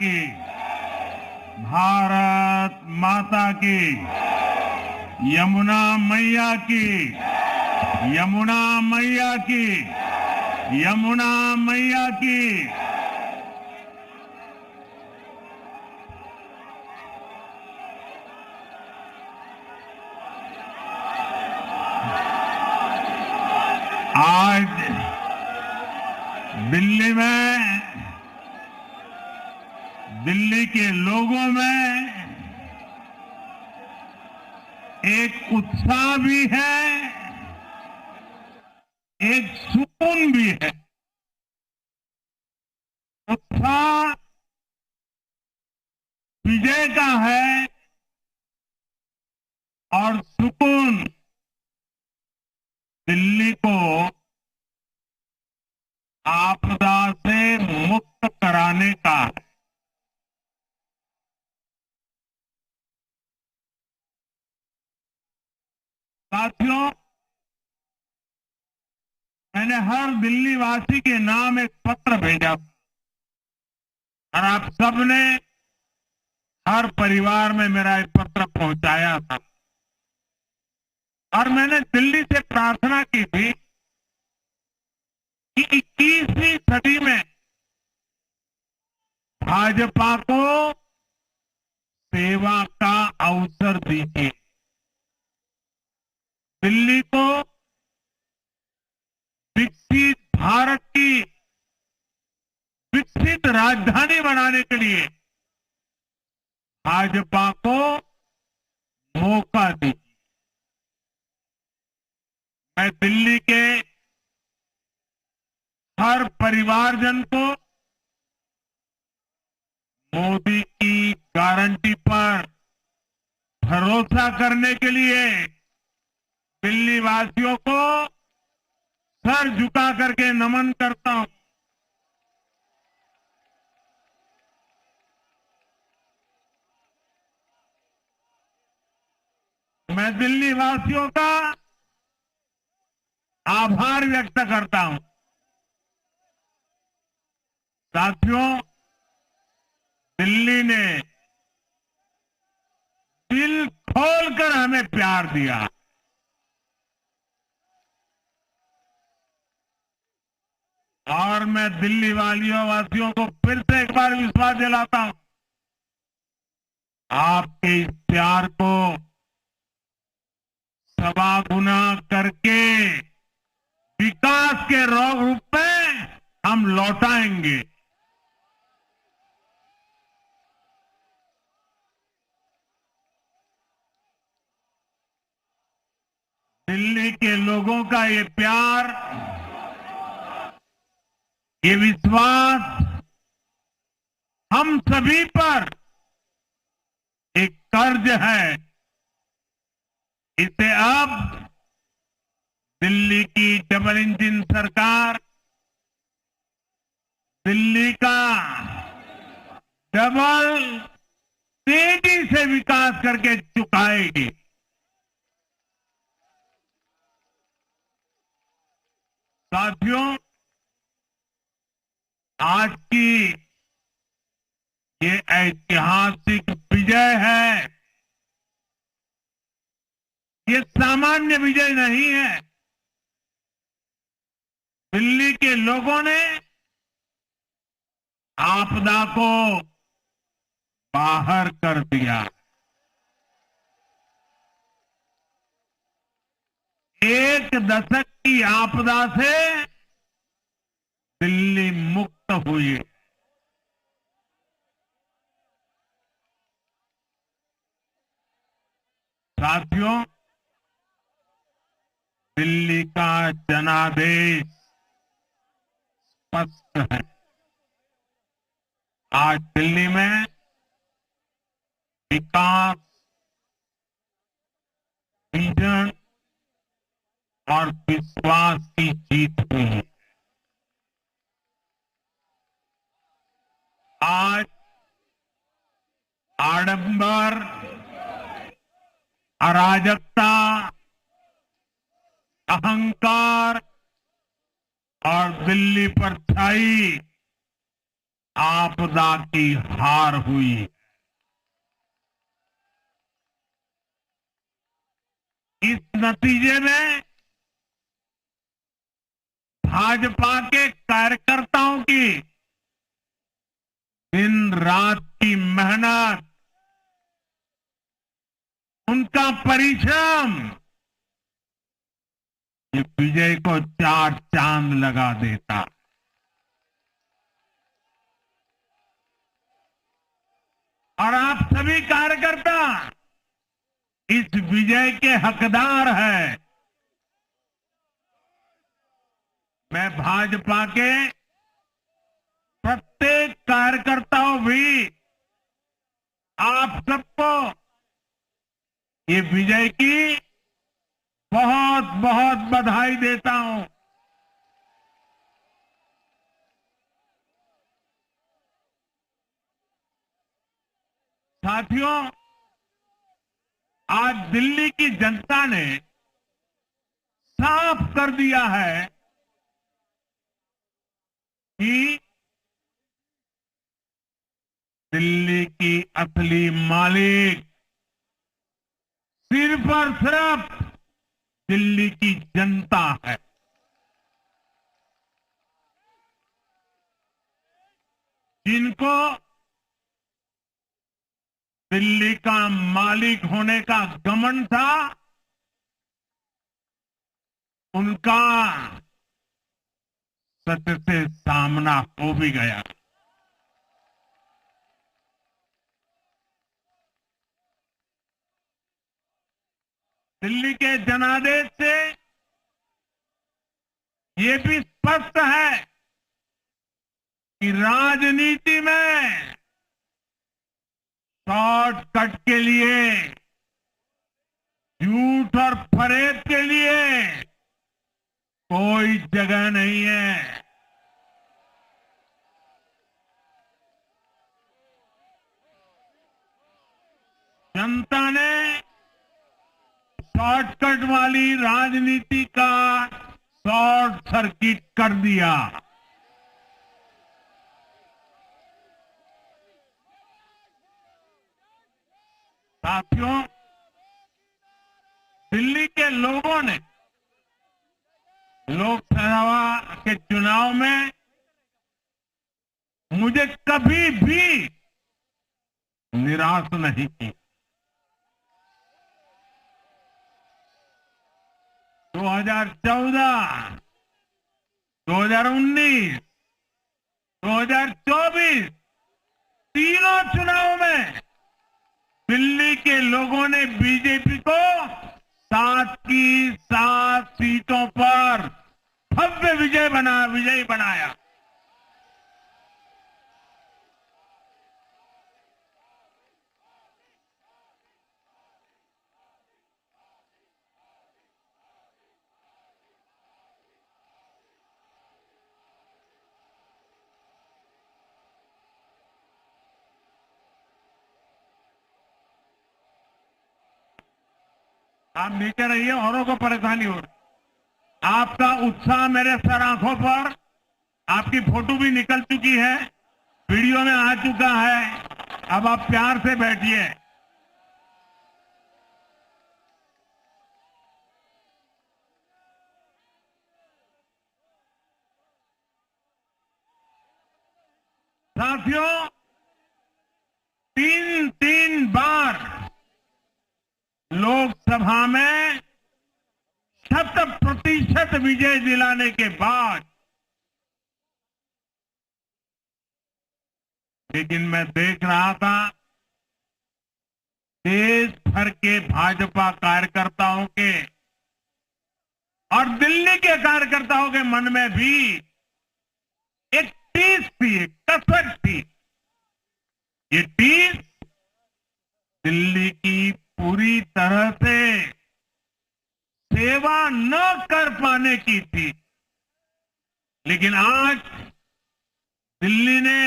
की, भारत माता की, यमुना मैया की, यमुना मैया की, यमुना मैया की। आज दिल्ली में, दिल्ली के लोगों में एक उत्साह भी है, एक सुकून भी है। उत्साह विजय का है और सुकून दिल्ली को आपदा से मुक्त कराने का है। साथियों, मैंने हर दिल्ली वासी के नाम एक पत्र भेजा और आप सबने हर परिवार में मेरा एक पत्र पहुंचाया था और मैंने दिल्ली से प्रार्थना की थी कि 21वीं सदी में भाजपा को सेवा का अवसर दीजिए, दिल्ली को विकसित भारत की विकसित राजधानी बनाने के लिए भाजपा को मौका दीजिए। मैं दिल्ली के हर परिवारजन को मोदी की गारंटी पर भरोसा करने के लिए दिल्ली वासियों को सर झुका करके नमन करता हूं। मैं दिल्ली वासियों का आभार व्यक्त करता हूं। साथियों, दिल्ली ने दिल खोलकर हमें प्यार दिया। और मैं दिल्ली वासियों को फिर से एक बार विश्वास दिलाता हूं, आपके इस प्यार को सवा गुना करके विकास के रूप में हम लौटाएंगे। दिल्ली के लोगों का ये प्यार, ये विश्वास हम सभी पर एक कर्ज है। इसे अब दिल्ली की डबल इंजन सरकार, दिल्ली का डबल तेजी से विकास करके चुकाएगी। साथियों, आज की ये ऐतिहासिक विजय है, ये सामान्य विजय नहीं है। दिल्ली के लोगों ने आपदा को बाहर कर दिया। एक दशक की आपदा से दिल्ली मुक्त हुई। साथियों, दिल्ली का जनादेश स्पष्ट है। आज दिल्ली में विकास, विजन और विश्वास की जीत हुई है। आज आडंबर, अराजकता, अहंकार और दिल्ली पर छाई आपदा की हार हुई। इस नतीजे में भाजपा के कार्यकर्ताओं की दिन रात की मेहनत, उनका परिश्रम ये विजय को चार चांद लगा देता। और आप सभी कार्यकर्ता इस विजय के हकदार हैं। मैं भाजपा के प्रत्येक कार्यकर्ताओं भी आप सबको ये विजय की बहुत बहुत बधाई देता हूं। साथियों, आज दिल्ली की जनता ने साफ कर दिया है कि दिल्ली की असली मालिक सिर्फ और सिर्फ दिल्ली की जनता है। जिनको दिल्ली का मालिक होने का घमंड था, उनका सत्य से सामना हो भी गया। दिल्ली के जनादेश से ये भी स्पष्ट है कि राजनीति में शॉर्टकट के लिए, झूठ और फरेब के लिए कोई जगह नहीं है। जनता ने शॉर्टकट वाली राजनीति का शॉर्ट सर्किट कर दिया। साथियों, दिल्ली के लोगों ने लोकसभा के चुनाव में मुझे कभी भी निराश नहीं की। 2014, 2019, 2024 तीनों चुनाव में दिल्ली के लोगों ने बीजेपी को 7 की 7 सीटों पर भव्य विजयी बनाया। आप नीचे रहिए, औरों को परेशानी हो रही। आपका उत्साह मेरे सर आंखों पर, आपकी फोटो भी निकल चुकी है, वीडियो में आ चुका है। अब आप प्यार से बैठिए। साथियों, 3 बार लोकसभा में 100% विजय दिलाने के बाद, लेकिन मैं देख रहा था देश भर के भाजपा कार्यकर्ताओं के और दिल्ली के कार्यकर्ताओं के मन में भी एक टीस थी, एक कसक थी। ये टीस दिल्ली की पूरी तरह से सेवा न कर पाने की थी। लेकिन आज दिल्ली ने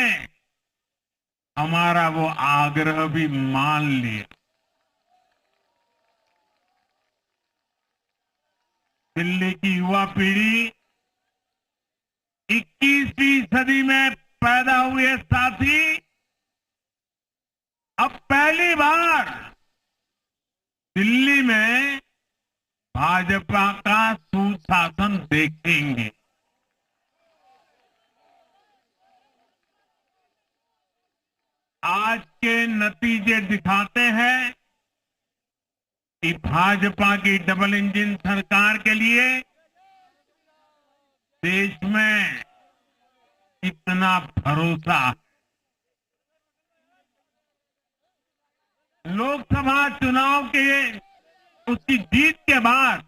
हमारा वो आग्रह भी मान लिया। दिल्ली की युवा पीढ़ी 21वीं सदी में पैदा हुए साथी अब पहली बार दिल्ली में भाजपा का सुशासन देखेंगे। आज के नतीजे दिखाते हैं कि भाजपा की डबल इंजन सरकार के लिए देश में कितना भरोसा है। लोकसभा चुनाव के उसकी जीत के बाद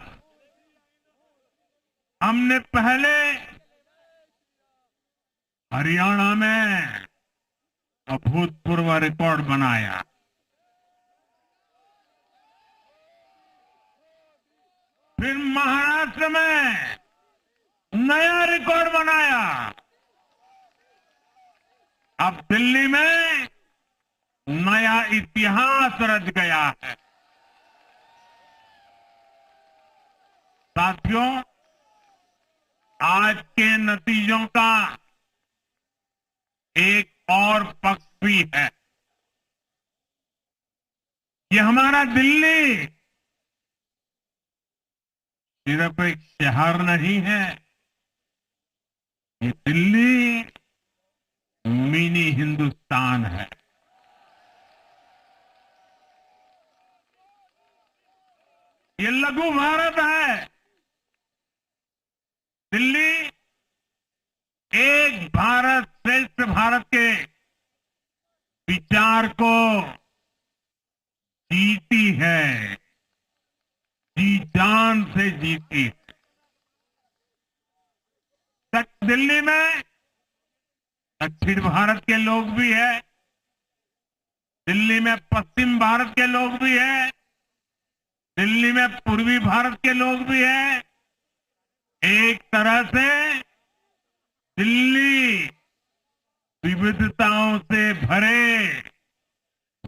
हमने पहले हरियाणा में अभूतपूर्व रिकॉर्ड बनाया, फिर महाराष्ट्र में नया रिकॉर्ड बनाया, अब दिल्ली में नया इतिहास रच गया है। साथियों, आज के नतीजों का एक और पक्ष भी है। ये हमारा दिल्ली सिर्फ एक शहर नहीं है, ये दिल्ली मिनी हिंदुस्तान है। ये लघु भारत है। दिल्ली एक भारत श्रेष्ठ भारत के विचार को जीती है, जी जान से जीती है। दिल्ली में दक्षिण भारत के लोग भी हैं, दिल्ली में पश्चिम भारत के लोग भी हैं, दिल्ली में पूर्वी भारत के लोग भी हैं। एक तरह से दिल्ली विविधताओं से भरे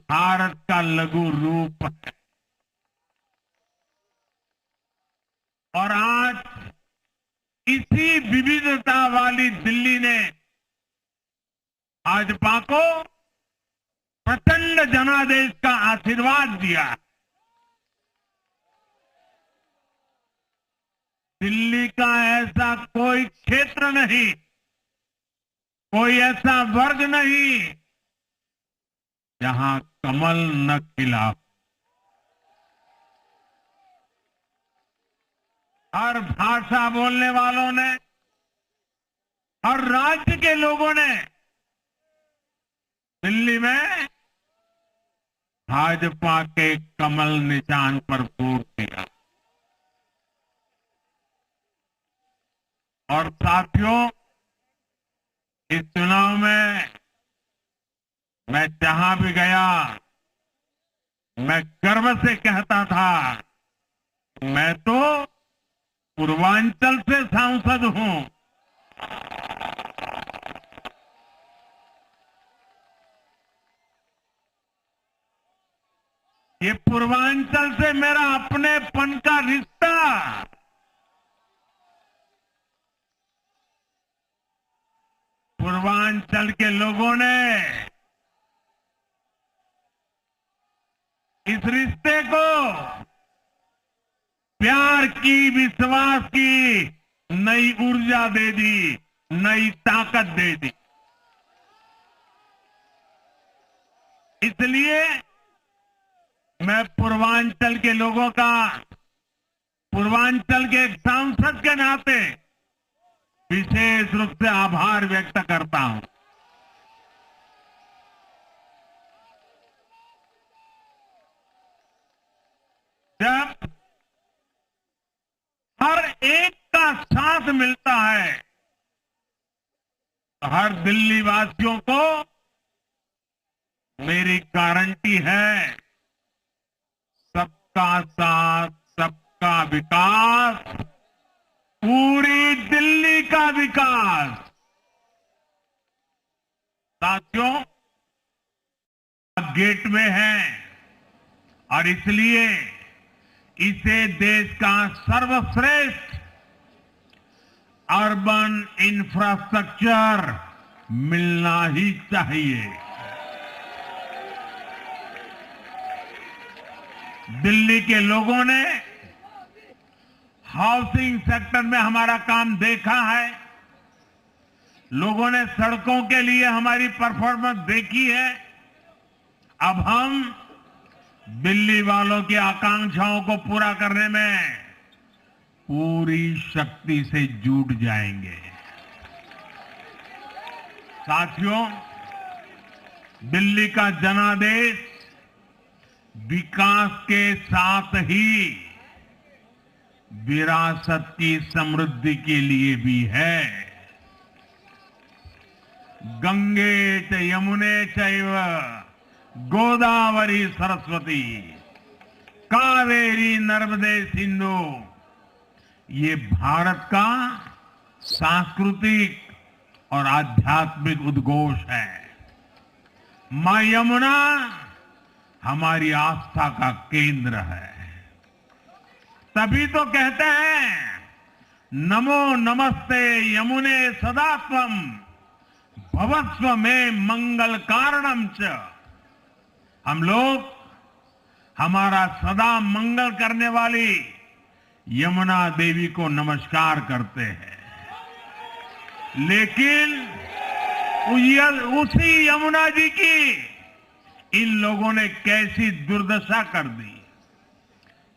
भारत का लघु रूप है। और आज इसी विविधता वाली दिल्ली ने भाजपा को प्रचंड जनादेश का आशीर्वाद दिया। दिल्ली का ऐसा कोई क्षेत्र नहीं, कोई ऐसा वर्ग नहीं जहां कमल न खिला। हर भाषा बोलने वालों ने, हर राज्य के लोगों ने दिल्ली में भाजपा के कमल निशान पर वोट दिया। और साथियों, इस चुनाव में मैं जहां भी गया, मैं गर्व से कहता था, मैं तो पूर्वांचल से सांसद हूं। ये पूर्वांचल से मेरा अपनेपन का रिश्ता पूर्वांचल के लोगों ने इस रिश्ते को प्यार की, विश्वास की नई ऊर्जा दे दी, नई ताकत दे दी। इसलिए मैं पूर्वांचल के लोगों का, पूर्वांचल के एक सांसद के नाते विशेष रूप से आभार व्यक्त करता हूं। जब हर एक का साथ मिलता है तो हर दिल्ली वासियों को मेरी गारंटी है, सबका साथ, सबका विकास, पूरी दिल्ली का विकास। साथियों, गेट में है और इसलिए इसे देश का सर्वश्रेष्ठ अर्बन इंफ्रास्ट्रक्चर मिलना ही चाहिए। दिल्ली के लोगों ने हाउसिंग सेक्टर में हमारा काम देखा है, लोगों ने सड़कों के लिए हमारी परफॉर्मेंस देखी है। अब हम दिल्ली वालों की आकांक्षाओं को पूरा करने में पूरी शक्ति से जुट जाएंगे। साथियों, दिल्ली का जनादेश विकास के साथ ही विरासत की समृद्धि के लिए भी है। गंगे च यमुने चैव गोदावरी सरस्वती कावेरी नर्मदे सिंधु, ये भारत का सांस्कृतिक और आध्यात्मिक उद्घोष है। मां यमुना हमारी आस्था का केंद्र है। तभी तो कहते हैं नमो नमस्ते यमुने सदा त्वम भवस्व में मंगल कारणम च। हम लोग हमारा सदा मंगल करने वाली यमुना देवी को नमस्कार करते हैं, लेकिन उसी यमुना जी की इन लोगों ने कैसी दुर्दशा कर दी।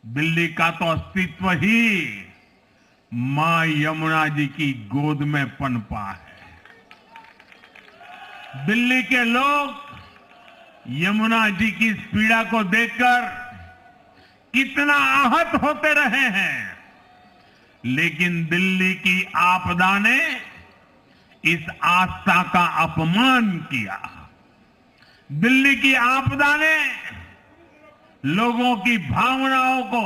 दिल्ली का तो अस्तित्व ही मां यमुना जी की गोद में पनपा है। दिल्ली के लोग यमुना जी की इस पीड़ा को देखकर कितना आहत होते रहे हैं, लेकिन दिल्ली की आपदा ने इस आस्था का अपमान किया। दिल्ली की आपदा ने लोगों की भावनाओं को,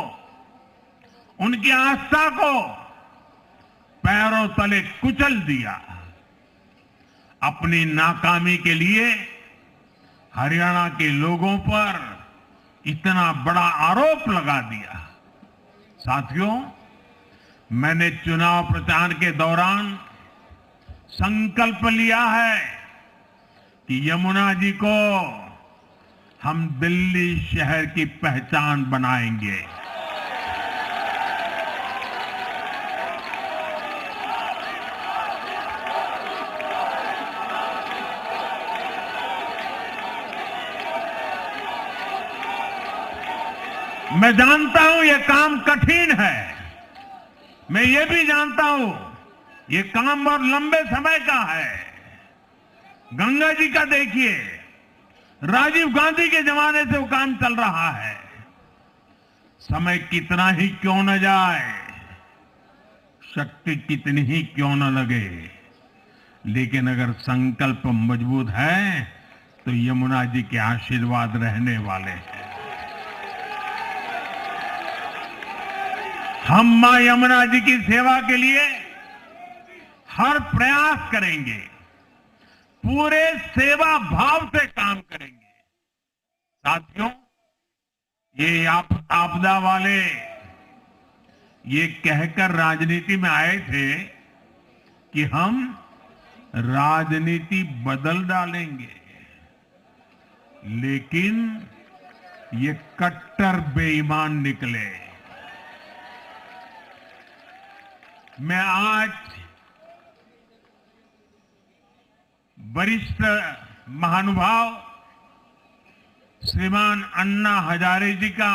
उनकी आस्था को पैरों तले कुचल दिया। अपनी नाकामी के लिए हरियाणा के लोगों पर इतना बड़ा आरोप लगा दिया। साथियों, मैंने चुनाव प्रचार के दौरान संकल्प लिया है कि यमुना जी को हम दिल्ली शहर की पहचान बनाएंगे। मैं जानता हूं ये काम कठिन है, मैं ये भी जानता हूं ये काम बहुत लंबे समय का है। गंगा जी का देखिए, राजीव गांधी के जमाने से वो काम चल रहा है। समय कितना ही क्यों न जाए, शक्ति कितनी ही क्यों न लगे, लेकिन अगर संकल्प मजबूत है तो यमुना जी के आशीर्वाद रहने वाले हैं। हम मां यमुना जी की सेवा के लिए हर प्रयास करेंगे, पूरे सेवा भाव से काम करेंगे। साथियों, ये आपदा वाले ये कहकर राजनीति में आए थे कि हम राजनीति बदल डालेंगे, लेकिन ये कट्टर बेईमान निकले। मैं आज वरिष्ठ महानुभाव श्रीमान अन्ना हजारे जी का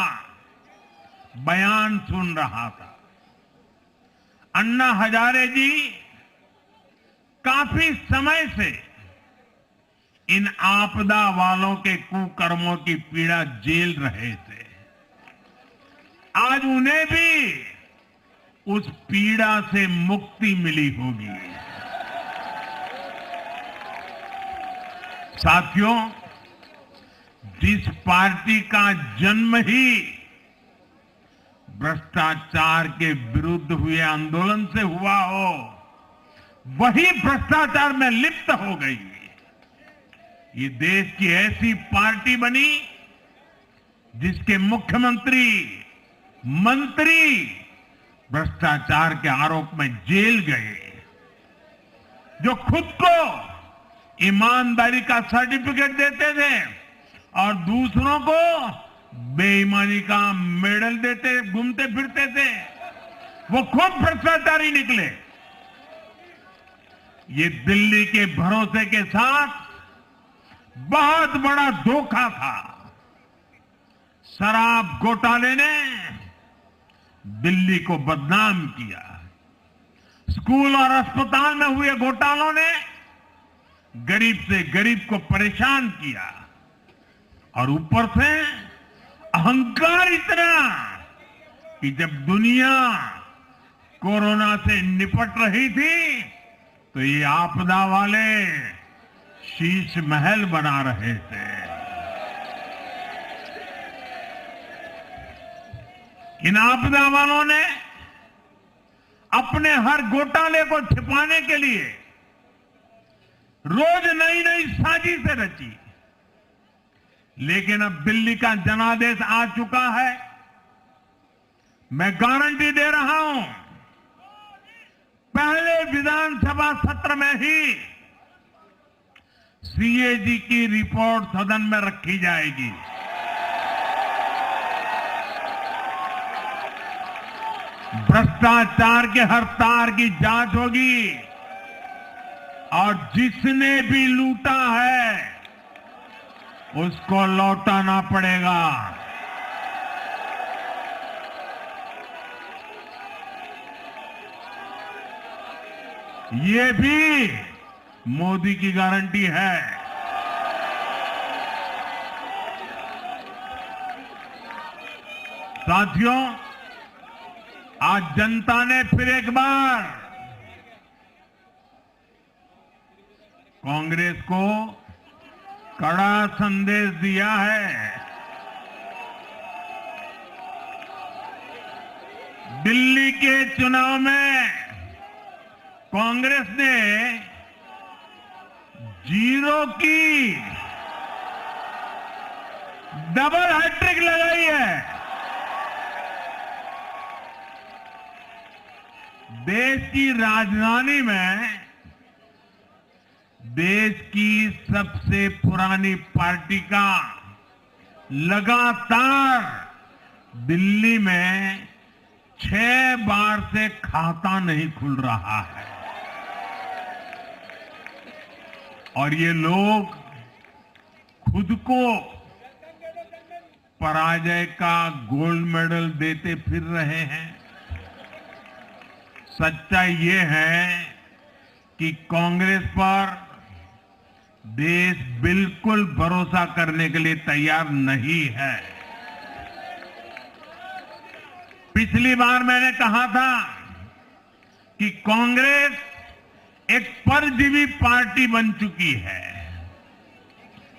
बयान सुन रहा था। अन्ना हजारे जी काफी समय से इन आपदा वालों के कुकर्मों की पीड़ा झेल रहे थे। आज उन्हें भी उस पीड़ा से मुक्ति मिली होगी। साथियों, जिस पार्टी का जन्म ही भ्रष्टाचार के विरुद्ध हुए आंदोलन से हुआ हो, वही भ्रष्टाचार में लिप्त हो गई। ये देश की ऐसी पार्टी बनी जिसके मुख्यमंत्री, मंत्री भ्रष्टाचार के आरोप में जेल गए, जो खुद को ईमानदारी का सर्टिफिकेट देते थे और दूसरों को बेईमानी का मेडल देते घूमते फिरते थे। वो खूब भ्रष्टाचारी निकले। ये दिल्ली के भरोसे के साथ बहुत बड़ा धोखा था। शराब घोटाले ने दिल्ली को बदनाम किया। स्कूल और अस्पताल में हुए घोटालों ने गरीब से गरीब को परेशान किया और ऊपर से अहंकार इतना कि जब दुनिया कोरोना से निपट रही थी तो ये आपदा वाले शीश महल बना रहे थे। इन आपदा वालों ने अपने हर घोटाले को छिपाने के लिए रोज नई नई साजिशें रची। लेकिन अब दिल्ली का जनादेश आ चुका है। मैं गारंटी दे रहा हूं, पहले विधानसभा सत्र में ही सीएजी की रिपोर्ट सदन में रखी जाएगी। भ्रष्टाचार के हर तार की जांच होगी और जिसने भी लूटा है उसको लौटाना पड़ेगा। ये भी मोदी की गारंटी है। साथियों, आज जनता ने फिर एक बार कांग्रेस को कड़ा संदेश दिया है। दिल्ली के चुनाव में कांग्रेस ने 0 की डबल हैट्रिक लगाई है। देश की राजधानी में देश की सबसे पुरानी पार्टी का लगातार दिल्ली में 6 बार से खाता नहीं खुल रहा है और ये लोग खुद को पराजय का गोल्ड मेडल देते फिर रहे हैं। सच्चाई ये है कि कांग्रेस पर देश बिल्कुल भरोसा करने के लिए तैयार नहीं है। पिछली बार मैंने कहा था कि कांग्रेस एक परजीवी पार्टी बन चुकी है।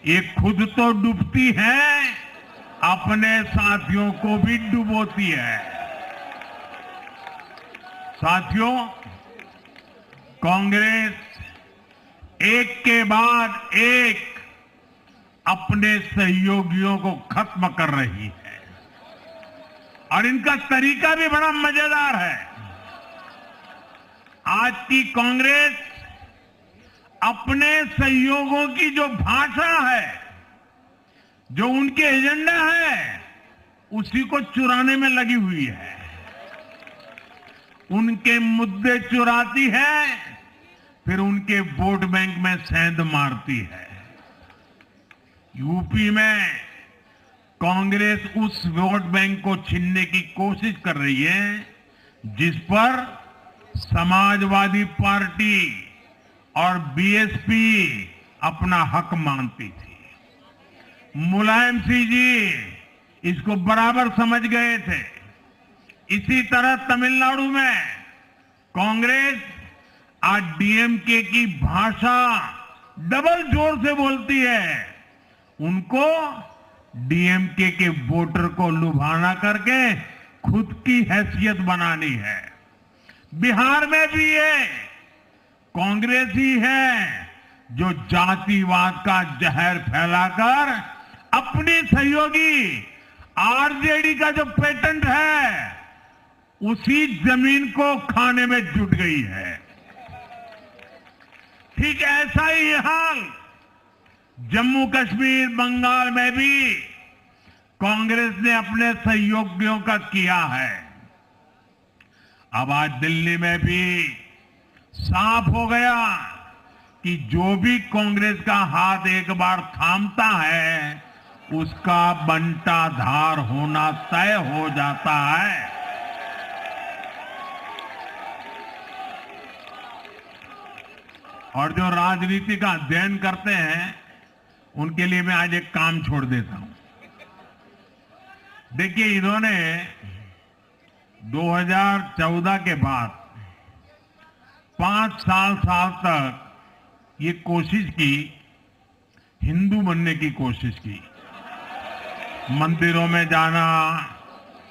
ये खुद तो डूबती है, अपने साथियों को भी डुबोती है। साथियों, कांग्रेस एक के बाद एक अपने सहयोगियों को खत्म कर रही है और इनका तरीका भी बड़ा मजेदार है। आज की कांग्रेस अपने सहयोगों की जो भाषा है, जो उनके एजेंडा है, उसी को चुराने में लगी हुई है। उनके मुद्दे चुराती है, फिर उनके वोट बैंक में सेंध मारती है। यूपी में कांग्रेस उस वोट बैंक को छीनने की कोशिश कर रही है जिस पर समाजवादी पार्टी और बीएसपी अपना हक मानती थी। मुलायम सिंह जी इसको बराबर समझ गए थे। इसी तरह तमिलनाडु में कांग्रेस आज डीएमके की भाषा डबल जोर से बोलती है। उनको डीएमके के वोटर को लुभाना करके खुद की हैसियत बनानी है। बिहार में भी ये कांग्रेस ही है जो जातिवाद का जहर फैलाकर अपनी सहयोगी आरजेडी का जो पेटेंट है उसी जमीन को खाने में जुट गई है। ठीक ऐसा ही हाल जम्मू कश्मीर, बंगाल में भी कांग्रेस ने अपने सहयोगियों का किया है। अब आज दिल्ली में भी साफ हो गया कि जो भी कांग्रेस का हाथ एक बार थामता है उसका बंटाधार होना तय हो जाता है। और जो राजनीति का अध्ययन करते हैं उनके लिए मैं आज एक काम छोड़ देता हूं। देखिए, इन्होंने 2014 के बाद 5 साल तक ये कोशिश की, हिंदू बनने की कोशिश की। मंदिरों में जाना,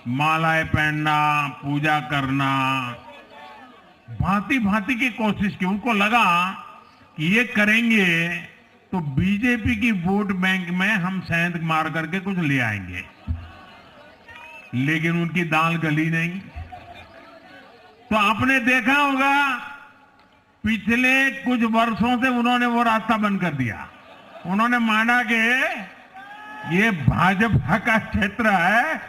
मालाएं पहनना, पूजा करना, भांति भांति की कोशिश की। उनको लगा कि ये करेंगे तो बीजेपी की वोट बैंक में हम सेंध मार करके कुछ ले आएंगे, लेकिन उनकी दाल गली नहीं। तो आपने देखा होगा पिछले कुछ वर्षों से उन्होंने वो रास्ता बंद कर दिया। उन्होंने माना कि ये भाजपा का क्षेत्र है,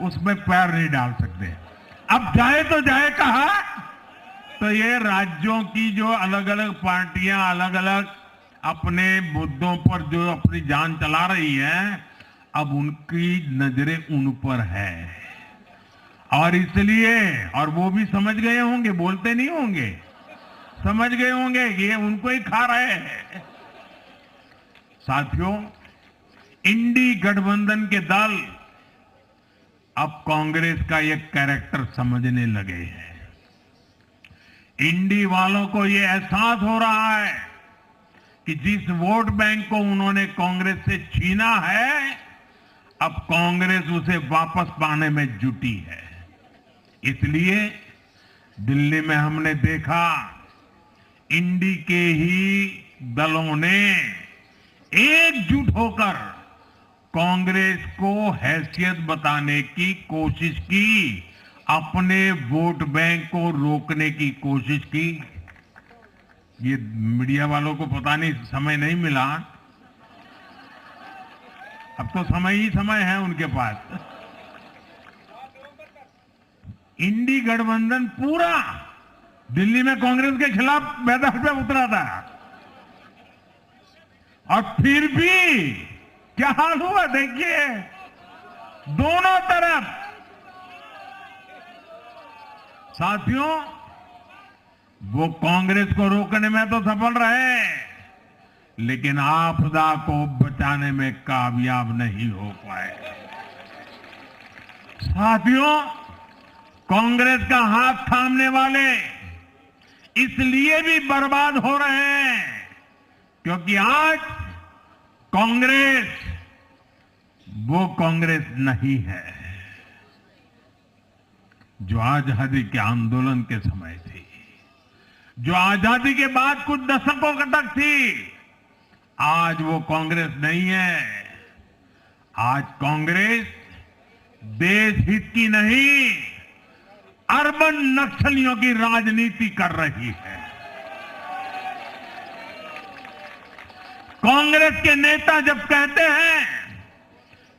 उसमें पैर नहीं डाल सकते। अब जाए तो जाए कहा, तो ये राज्यों की जो अलग अलग पार्टियां अलग अलग अपने मुद्दों पर जो अपनी जान चला रही हैं, अब उनकी नजरें उन पर है। और इसलिए, और वो भी समझ गए होंगे, बोलते नहीं होंगे, समझ गए होंगे कि ये उनको ही खा रहे हैं। साथियों, इंडी गठबंधन के दल अब कांग्रेस का ये कैरेक्टर समझने लगे हैं। इंडी वालों को ये एहसास हो रहा है कि जिस वोट बैंक को उन्होंने कांग्रेस से छीना है, अब कांग्रेस उसे वापस पाने में जुटी है। इसलिए दिल्ली में हमने देखा, इंडी के ही दलों ने एकजुट होकर कांग्रेस को हैसियत बताने की कोशिश की, अपने वोट बैंक को रोकने की कोशिश की। ये मीडिया वालों को पता नहीं समय नहीं मिला, अब तो समय ही समय है उनके पास। इंडी गठबंधन पूरा दिल्ली में कांग्रेस के खिलाफ मैदान पे उतरा था, और फिर भी क्या हाल हुआ देखिए, दोनों तरफ। साथियों, वो कांग्रेस को रोकने में तो सफल रहे, लेकिन आपदा को बचाने में कामयाब नहीं हो पाए। साथियों, कांग्रेस का हाथ थामने वाले इसलिए भी बर्बाद हो रहे हैं क्योंकि आज कांग्रेस वो कांग्रेस नहीं है जो आजादी के आंदोलन के समय थी, जो आजादी के बाद कुछ दशकों तक थी। आज वो कांग्रेस नहीं है। आज कांग्रेस देश हित की नहीं, अर्बन नक्सलियों की राजनीति कर रही है। कांग्रेस के नेता जब कहते हैं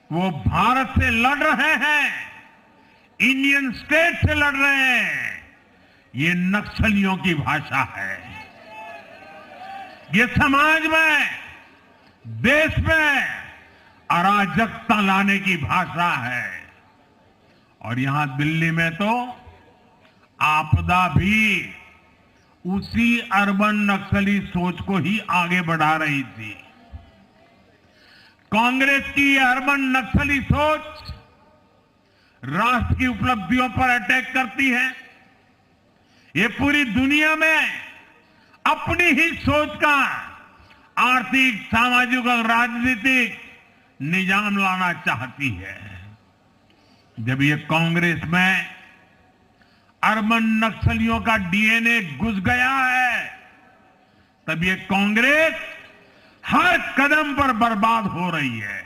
वो भारत से लड़ रहे हैं, इंडियन स्टेट से लड़ रहे हैं, ये नक्सलियों की भाषा है। ये समाज में, देश में अराजकता लाने की भाषा है। और यहां दिल्ली में तो आपदा भी उसी अर्बन नक्सली सोच को ही आगे बढ़ा रही थी। कांग्रेस की अर्बन नक्सली सोच राष्ट्र की उपलब्धियों पर अटैक करती है। ये पूरी दुनिया में अपनी ही सोच का आर्थिक, सामाजिक और राजनीतिक निजाम लाना चाहती है। जब ये कांग्रेस में अर्बन नक्सलियों का डीएनए घुस गया है, तब ये कांग्रेस हर कदम पर बर्बाद हो रही है।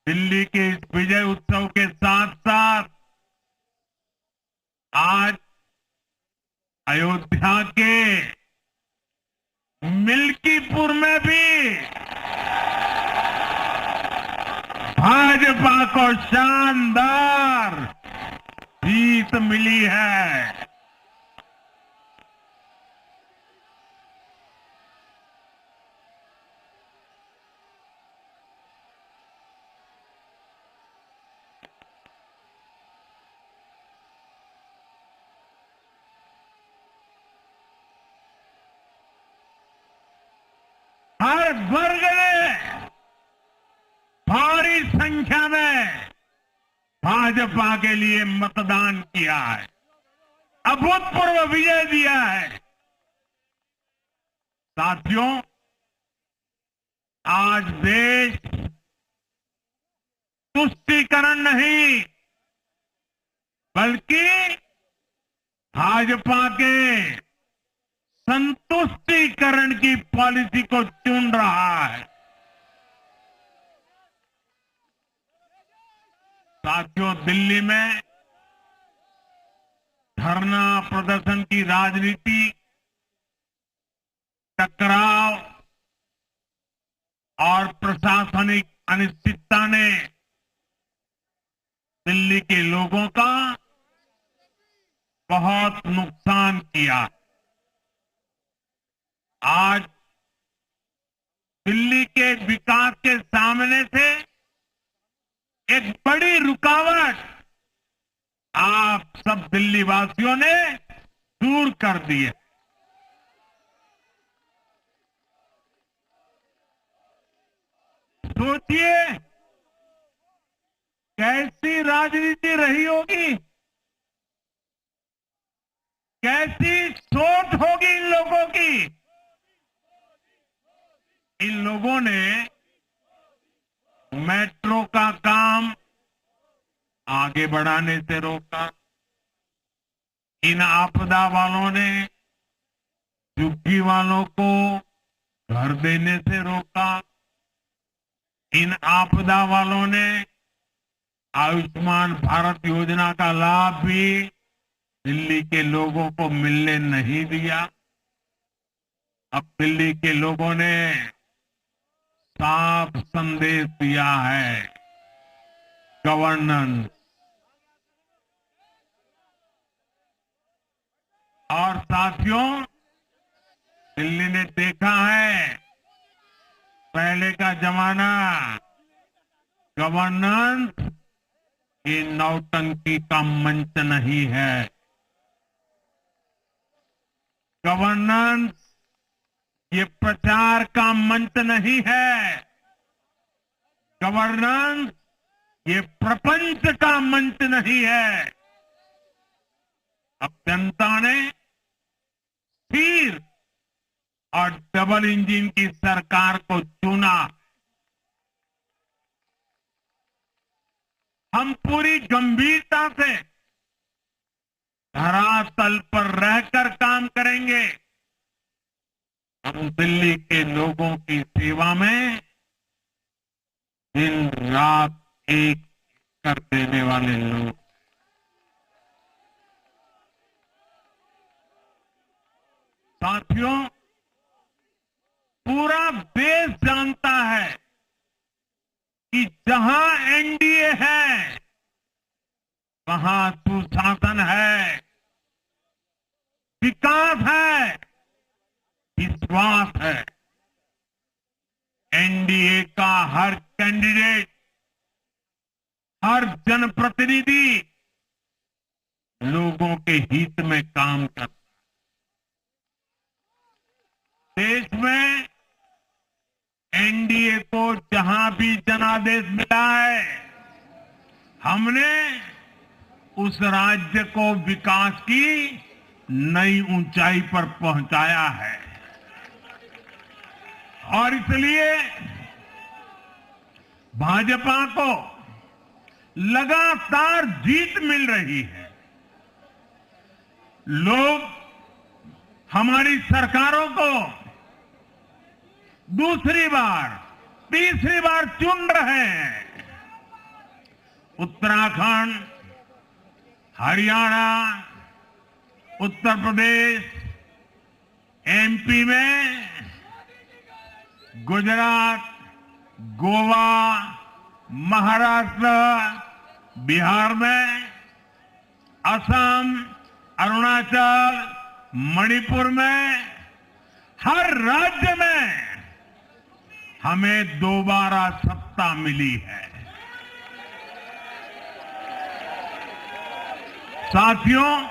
दिल्ली के इस विजय उत्सव के साथ साथ आज अयोध्या के मिल्कीपुर में भी भाजपा को शानदार जीत मिली है। हर वर्ग ने भारी संख्या में भाजपा के लिए मतदान किया है, अभूतपूर्व विजय दिया है। साथियों, आज देश तुष्टीकरण नहीं बल्कि भाजपा के संतुष्टीकरण की पॉलिसी को चुन रहा है। साथियों, दिल्ली में धरना प्रदर्शन की राजनीति, टकराव और प्रशासनिक अनिश्चितता ने दिल्ली के लोगों का बहुत नुकसान किया। आज दिल्ली के विकास के सामने से एक बड़ी रुकावट आप सब दिल्ली वासियों ने दूर कर दी है। सोचिए कैसी राजनीति रही होगी, कैसी सोच होगी इन लोगों की। इन लोगों ने मेट्रो का काम आगे बढ़ाने से रोका। इन आपदा वालों ने झुग्गी वालों को घर देने से रोका। इन आपदा वालों ने आयुष्मान भारत योजना का लाभ भी दिल्ली के लोगों को मिलने नहीं दिया। अब दिल्ली के लोगों ने साफ संदेश दिया है, गवर्नेंस। और साथियों, दिल्ली ने देखा है पहले का जमाना, गवर्नेंस ये नौटंकी का मंच नहीं है। गवर्नेंस ये प्रचार का मंच नहीं है। गवर्नेंस ये प्रपंच का मंच नहीं है। अब जनता ने स्थिर और डबल इंजन की सरकार को चुना। हम पूरी गंभीरता से धरातल पर रहकर काम करेंगे। हम दिल्ली के लोगों की सेवा में दिन रात एक कर देने वाले लोग। साथियों, पूरा देश जानता है कि जहां एनडीए है वहां सुशासन है, विकास है, विश्वास है। एनडीए का हर कैंडिडेट, हर जनप्रतिनिधि लोगों के हित में काम करता है। देश में एनडीए को जहां भी जनादेश मिला है, हमने उस राज्य को विकास की नई ऊंचाई पर पहुंचाया है। और इसलिए भाजपा को लगातार जीत मिल रही है। लोग हमारी सरकारों को दूसरी बार, तीसरी बार चुन रहे हैं। उत्तराखंड, हरियाणा, उत्तर प्रदेश, एमपी में, गुजरात, गोवा, महाराष्ट्र, बिहार में, असम, अरुणाचल, मणिपुर में, हर राज्य में हमें दोबारा सत्ता मिली है। साथियों,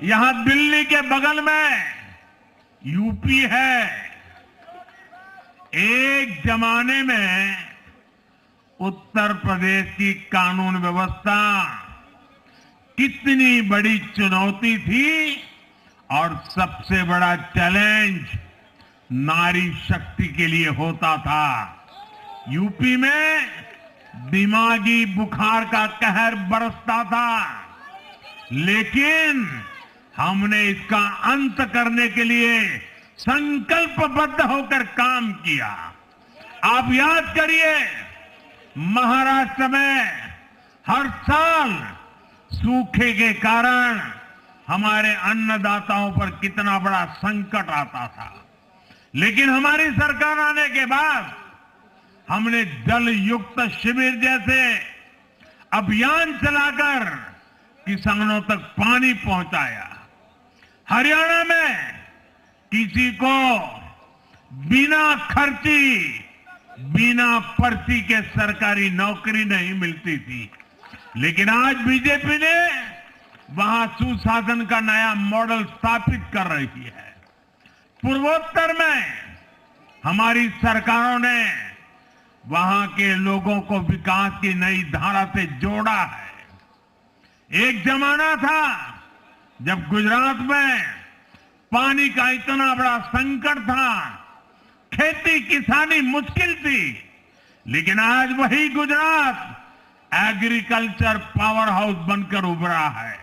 यहां दिल्ली के बगल में यूपी है। एक जमाने में उत्तर प्रदेश की कानून व्यवस्था कितनी बड़ी चुनौती थी और सबसे बड़ा चैलेंज नारी शक्ति के लिए होता था। यूपी में दिमागी बुखार का कहर बरसता था, लेकिन हमने इसका अंत करने के लिए संकल्पबद्ध होकर काम किया। आप याद करिए, महाराष्ट्र में हर साल सूखे के कारण हमारे अन्नदाताओं पर कितना बड़ा संकट आता था, लेकिन हमारी सरकार आने के बाद हमने जल युक्त शिविर जैसे अभियान चलाकर किसानों तक पानी पहुंचाया। हरियाणा में किसी को बिना खर्ची, बिना पर्ची के सरकारी नौकरी नहीं मिलती थी, लेकिन आज बीजेपी ने वहां सुशासन का नया मॉडल स्थापित कर रही है। पूर्वोत्तर में हमारी सरकारों ने वहां के लोगों को विकास की नई धारा से जोड़ा है। एक जमाना था जब गुजरात में पानी का इतना बड़ा संकट था, खेती किसानी मुश्किल थी, लेकिन आज वही गुजरात एग्रीकल्चर पावर हाउस बनकर उभरा है।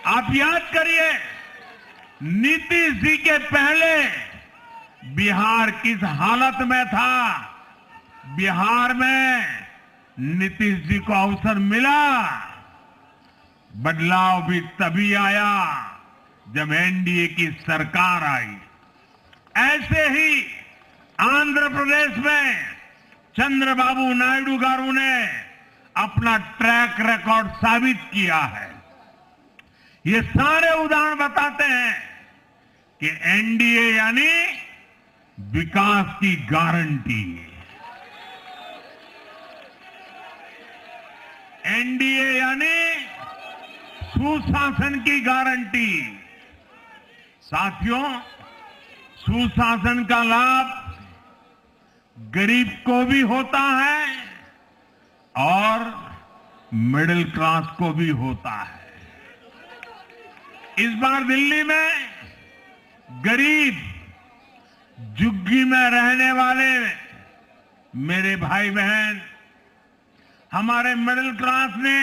आप याद करिए, नीतीश जी के पहले बिहार किस हालत में था। बिहार में नीतीश जी को अवसर मिला। बदलाव भी तभी आया जब एनडीए की सरकार आई। ऐसे ही आंध्र प्रदेश में चंद्रबाबू नायडू गारू ने अपना ट्रैक रिकॉर्ड साबित किया है। ये सारे उदाहरण बताते हैं कि एनडीए यानी विकास की गारंटी। एनडीए यानी सुशासन की गारंटी। साथियों, सुशासन का लाभ गरीब को भी होता है और मिडिल क्लास को भी होता है। इस बार दिल्ली में गरीब, झुग्गी में रहने वाले मेरे भाई बहन, हमारे मिडिल क्लास ने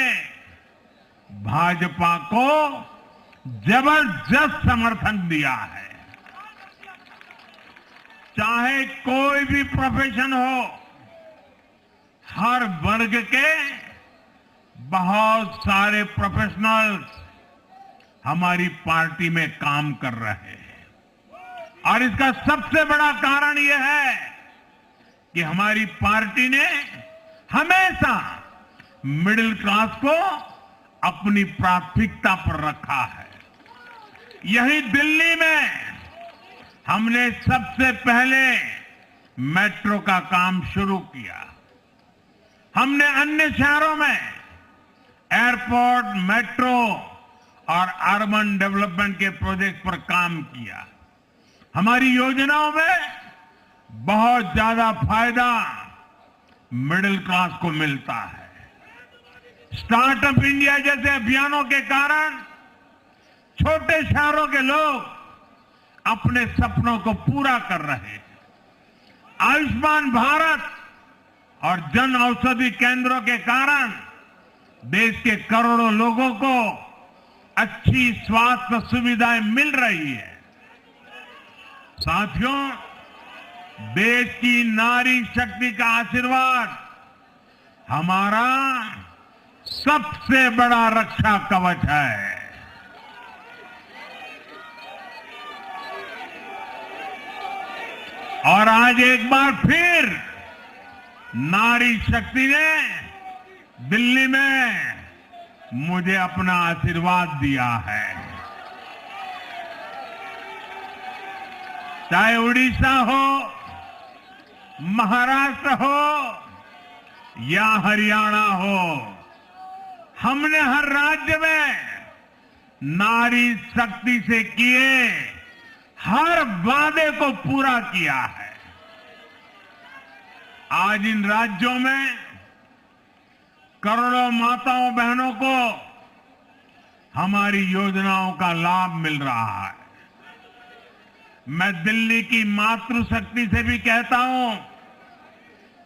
भाजपा को जबरदस्त समर्थन दिया है। चाहे कोई भी प्रोफेशन हो, हर वर्ग के बहुत सारे प्रोफेशनल्स हमारी पार्टी में काम कर रहे हैं। और इसका सबसे बड़ा कारण यह है कि हमारी पार्टी ने हमेशा मिडिल क्लास को अपनी प्राथमिकता पर रखा है। यही दिल्ली में हमने सबसे पहले मेट्रो का काम शुरू किया। हमने अन्य शहरों में एयरपोर्ट, मेट्रो और अर्बन डेवलपमेंट के प्रोजेक्ट पर काम किया। हमारी योजनाओं में बहुत ज्यादा फायदा मिडिल क्लास को मिलता है। स्टार्टअप इंडिया जैसे अभियानों के कारण छोटे शहरों के लोग अपने सपनों को पूरा कर रहे हैं। आयुष्मान भारत और जन औषधि केंद्रों के कारण देश के करोड़ों लोगों को अच्छी स्वास्थ्य सुविधाएं मिल रही है। साथियों, देश की नारी शक्ति का आशीर्वाद हमारा सबसे बड़ा रक्षा कवच है। और आज एक बार फिर नारी शक्ति ने दिल्ली में मुझे अपना आशीर्वाद दिया है। चाहे उड़ीसा हो, महाराष्ट्र हो या हरियाणा हो, हमने हर राज्य में नारी शक्ति से किए हर वादे को पूरा किया है। आज इन राज्यों में करोड़ों माताओं बहनों को हमारी योजनाओं का लाभ मिल रहा है। मैं दिल्ली की मातृशक्ति से भी कहता हूं,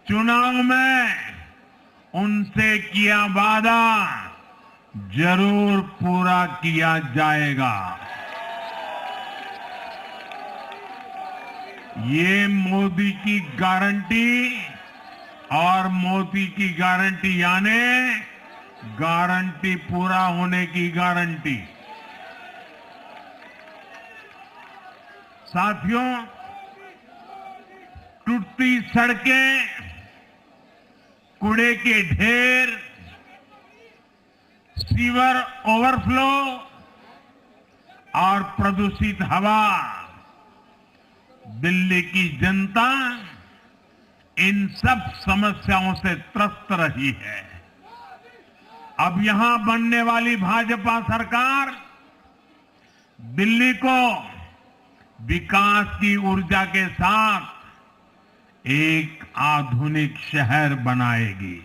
चुनाव में उनसे किया वादा जरूर पूरा किया जाएगा। ये मोदी की गारंटी और मोदी की गारंटी यानी गारंटी पूरा होने की गारंटी। साथियों, टूटती सड़कें, कूड़े के ढेर, सीवर ओवरफ्लो और प्रदूषित हवा, दिल्ली की जनता इन सब समस्याओं से त्रस्त रही है। अब यहां बनने वाली भाजपा सरकार दिल्ली को विकास की ऊर्जा के साथ एक आधुनिक शहर बनाएगी।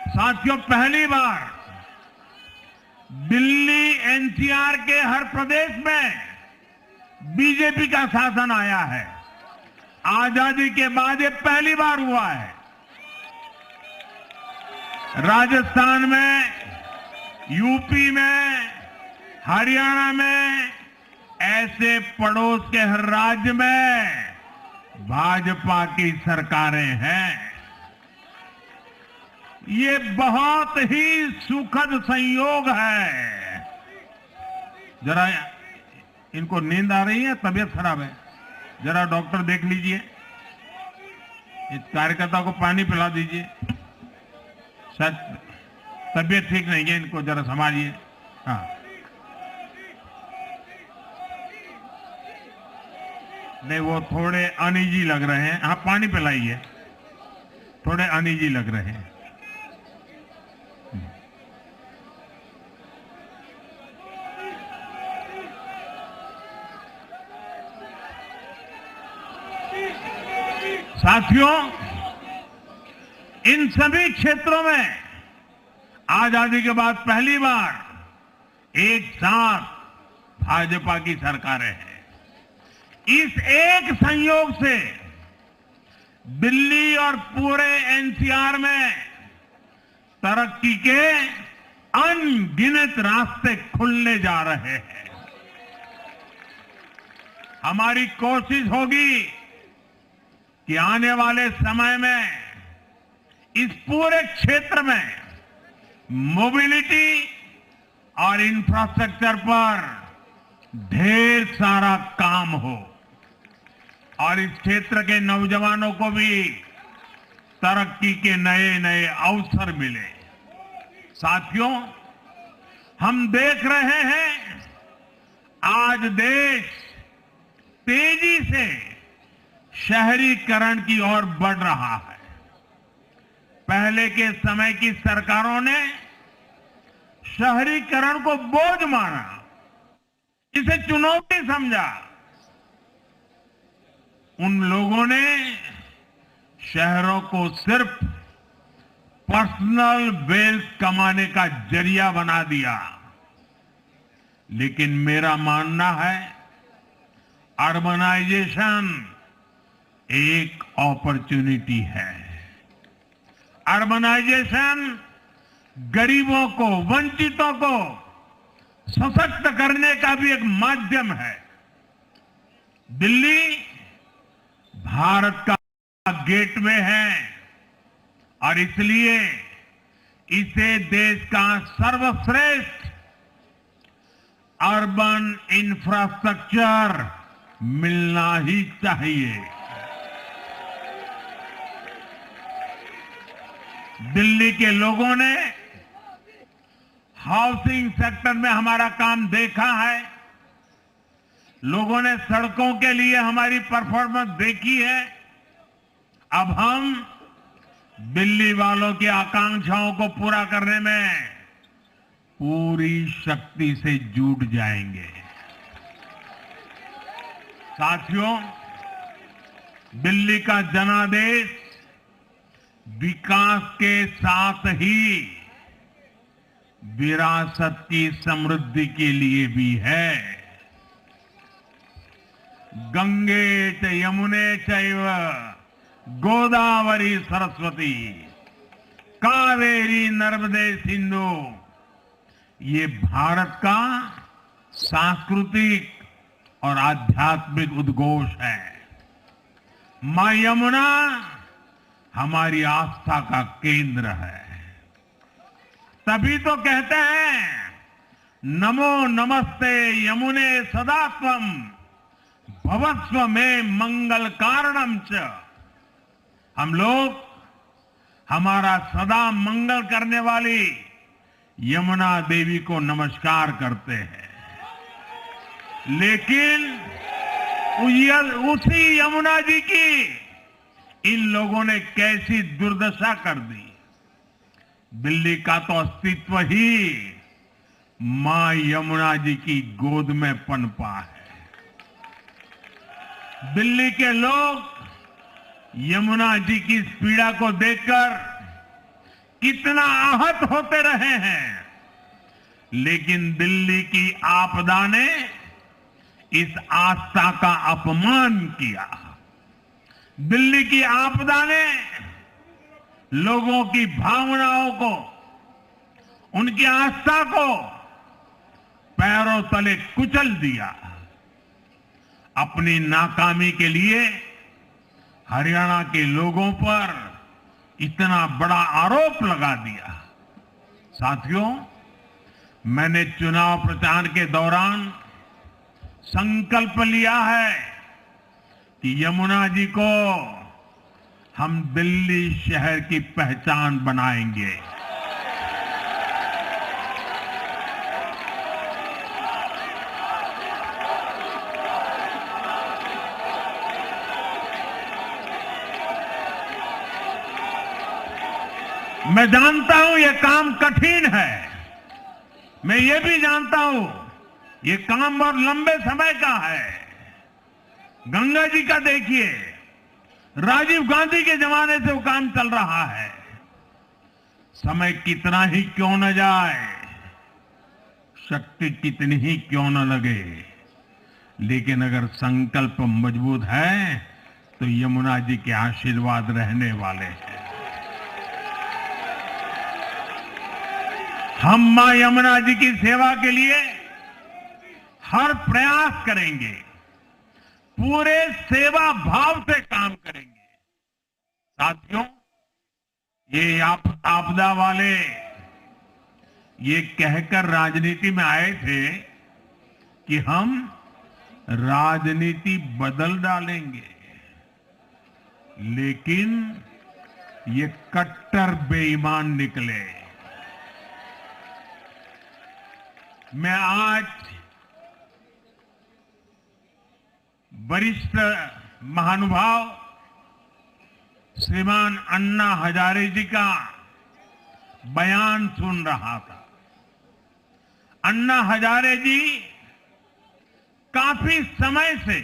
साथियों, पहली बार दिल्ली एनसीआर के हर प्रदेश में बीजेपी का शासन आया है। आजादी के बाद ये पहली बार हुआ है। राजस्थान में, यूपी में, हरियाणा में, ऐसे पड़ोस के हर राज्य में भाजपा की सरकारें हैं। ये बहुत ही सुखद संयोग है। जरा इनको नींद आ रही है, तबीयत खराब है, जरा डॉक्टर देख लीजिए। इस कार्यकर्ता को पानी पिला दीजिए, शायद तबीयत ठीक नहीं है, इनको जरा संभालिए। हाँ, नहीं वो थोड़े अनईजी लग रहे हैं। हाँ, पानी पिलाइए, थोड़े अनईजी लग रहे हैं। साथियों, इन सभी क्षेत्रों में आजादी के बाद पहली बार एक साथ भाजपा की सरकारें हैं। इस एक संयोग से दिल्ली और पूरे एनसीआर में तरक्की के अनगिनत रास्ते खुलने जा रहे हैं। हमारी कोशिश होगी कि आने वाले समय में इस पूरे क्षेत्र में मोबिलिटी और इंफ्रास्ट्रक्चर पर ढेर सारा काम हो और इस क्षेत्र के नौजवानों को भी तरक्की के नए नए अवसर मिले। साथियों, हम देख रहे हैं आज देश तेजी से शहरीकरण की ओर बढ़ रहा है। पहले के समय की सरकारों ने शहरीकरण को बोझ माना, इसे चुनौती समझा। उन लोगों ने शहरों को सिर्फ पर्सनल वेल्थ कमाने का जरिया बना दिया। लेकिन मेरा मानना है अर्बनाइजेशन एक अपॉर्चुनिटी है। अर्बनाइजेशन गरीबों को, वंचितों को सशक्त करने का भी एक माध्यम है। दिल्ली भारत का गेटवे है और इसलिए इसे देश का सर्वश्रेष्ठ अर्बन इंफ्रास्ट्रक्चर मिलना ही चाहिए। दिल्ली के लोगों ने हाउसिंग सेक्टर में हमारा काम देखा है। लोगों ने सड़कों के लिए हमारी परफॉर्मेंस देखी है। अब हम दिल्ली वालों की आकांक्षाओं को पूरा करने में पूरी शक्ति से जुट जाएंगे। साथियों, दिल्ली का जनादेश विकास के साथ ही विरासत की समृद्धि के लिए भी है। गंगे च यमुने चैव गोदावरी सरस्वती कावेरी नर्मदे सिंधु, ये भारत का सांस्कृतिक और आध्यात्मिक उद्घोष है। मां यमुना हमारी आस्था का केंद्र है। तभी तो कहते हैं नमो नमस्ते यमुने सदा त्वं भवस्व में मंगल कारणम च। हम लोग हमारा सदा मंगल करने वाली यमुना देवी को नमस्कार करते हैं। लेकिन उसी यमुना जी की इन लोगों ने कैसी दुर्दशा कर दी। दिल्ली का तो अस्तित्व ही मां यमुना जी की गोद में पनपा है। दिल्ली के लोग यमुना जी की इस पीड़ा को देखकर कितना आहत होते रहे हैं, लेकिन दिल्ली की आपदा ने इस आस्था का अपमान किया। दिल्ली की आपदा ने लोगों की भावनाओं को, उनकी आस्था को पैरों तले कुचल दिया। अपनी नाकामी के लिए हरियाणा के लोगों पर इतना बड़ा आरोप लगा दिया। साथियों, मैंने चुनाव प्रचार के दौरान संकल्प लिया है कि यमुना जी को हम दिल्ली शहर की पहचान बनाएंगे। मैं जानता हूं यह काम कठिन है। मैं ये भी जानता हूं ये काम बहुत लंबे समय का है। गंगा जी का देखिए, राजीव गांधी के जमाने से वो काम चल रहा है। समय कितना ही क्यों न जाए, शक्ति कितनी ही क्यों न लगे, लेकिन अगर संकल्प मजबूत है तो यमुना जी के आशीर्वाद रहने वाले हैं। हम मां यमुना जी की सेवा के लिए हर प्रयास करेंगे, पूरे सेवा भाव से काम करेंगे। साथियों, ये आपदा वाले ये कहकर राजनीति में आए थे कि हम राजनीति बदल डालेंगे, लेकिन ये कट्टर बेईमान निकले। मैं आज वरिष्ठ महानुभाव श्रीमान अन्ना हजारे जी का बयान सुन रहा था। अन्ना हजारे जी काफी समय से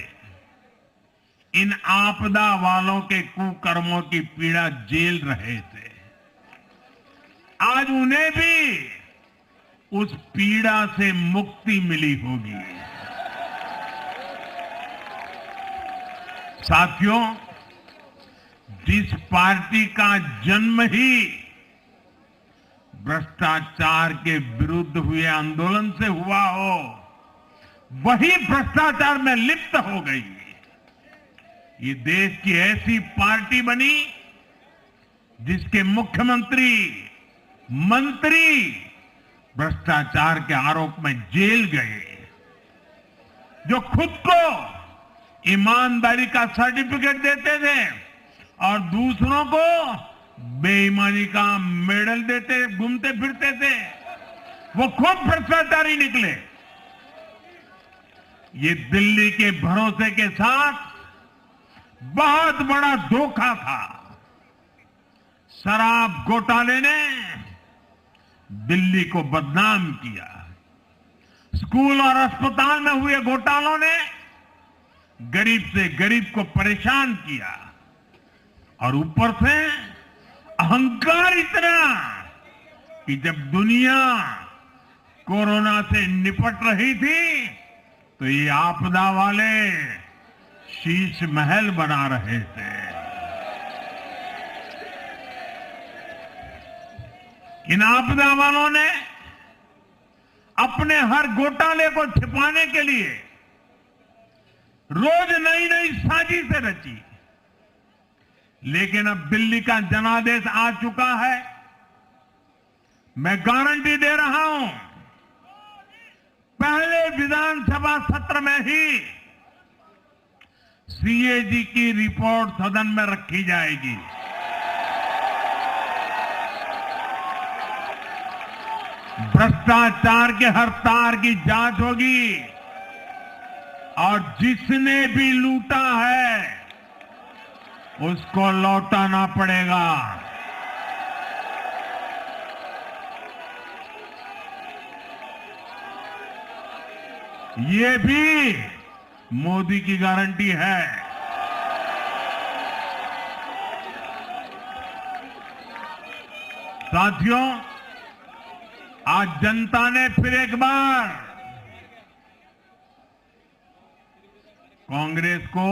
इन आपदा वालों के कुकर्मों की पीड़ा झेल रहे थे। आज उन्हें भी उस पीड़ा से मुक्ति मिली होगी। साथियों, जिस पार्टी का जन्म ही भ्रष्टाचार के विरुद्ध हुए आंदोलन से हुआ हो, वही भ्रष्टाचार में लिप्त हो गई। ये देश की ऐसी पार्टी बनी जिसके मुख्यमंत्री, मंत्री भ्रष्टाचार के आरोप में जेल गए, जो खुद को ईमानदारी का सर्टिफिकेट देते थे और दूसरों को बेईमानी का मेडल देते घूमते फिरते थे। वो खुद भ्रष्टाचारी निकले। ये दिल्ली के भरोसे के साथ बहुत बड़ा धोखा था। शराब घोटाले ने दिल्ली को बदनाम किया। स्कूल और अस्पताल में हुए घोटालों ने गरीब से गरीब को परेशान किया और ऊपर से अहंकार इतना कि जब दुनिया कोरोना से निपट रही थी तो ये आपदा वाले शीश महल बना रहे थे। इन आपदा वालों ने अपने हर घोटाले को छिपाने के लिए रोज नई नई साजिशें रची। लेकिन अब दिल्ली का जनादेश आ चुका है। मैं गारंटी दे रहा हूं, पहले विधानसभा सत्र में ही सीएजी की रिपोर्ट सदन में रखी जाएगी। भ्रष्टाचार के हर तार की जांच होगी और जिसने भी लूटा है उसको लौटाना पड़ेगा। ये भी मोदी की गारंटी है। साथियों, आज जनता ने फिर एक बार कांग्रेस को